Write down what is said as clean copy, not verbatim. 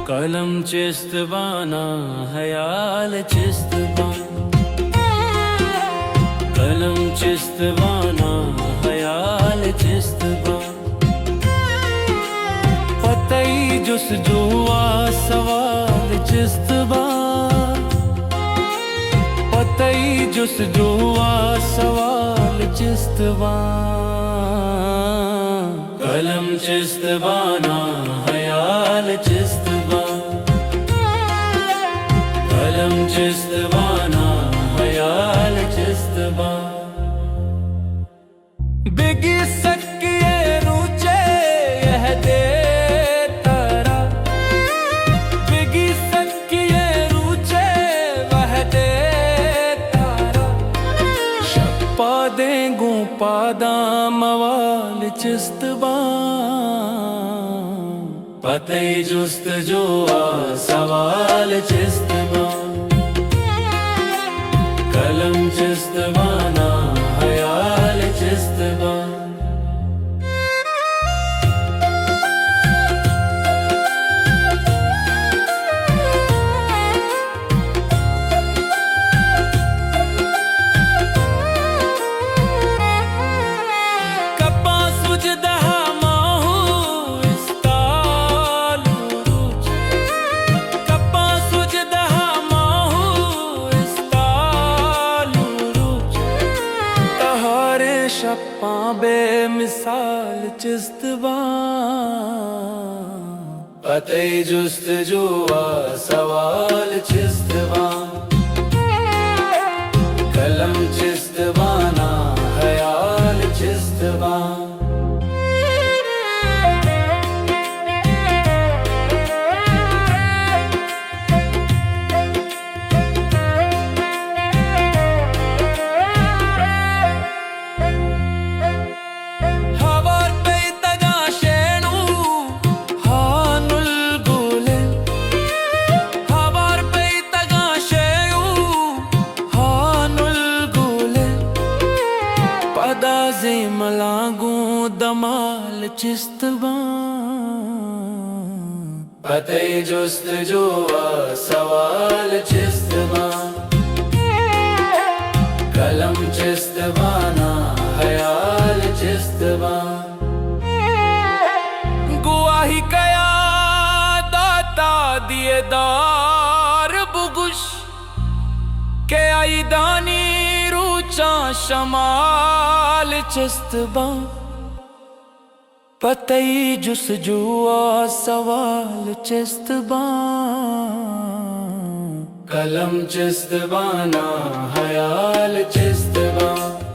कलम चिस्तवाना हयाल चिस्तवान, कलम चिस्तवाना हयाल चिस्तवान, पतई जुस्तजुआ सवाल चिस्तवान, पतई जुस्तजुआ सवाल चिस्तवान, कलम चिस्तवाना हयाल चिस्तवान, कलम चिस्तवाना हयाल चिस्तवान। बिगी सकिए रुचे यह दे तारा, बिगी सकिए रुचे वह दे तारा, शप्पा देंगू पादा मवाल चिस्तवान, पतई जुस्तजुआ सवाल चिस्तवान, कलम चिस्तवाना हयाल चिस्तवान। शप्पा बेमिसाल चिस्तवान, पतई जुस्तजुआ सवाल चिस्तवान, कलम चिस्तवाना हयाल चिस्तवान। मलागू दमाल चिस्तवान, पतई जुस्तजुआ सवाल चिस्तवान, कलम चिस्तवाना हयाल चिस्तवान। गुआही कया दाता दिए दार बुगुश के आई दानी रूचा शमाल चिस्तवान, पतई जुस्तजुआ सवाल चिस्तवान, कलम चिस्तवाना हयाल चिस्तवान।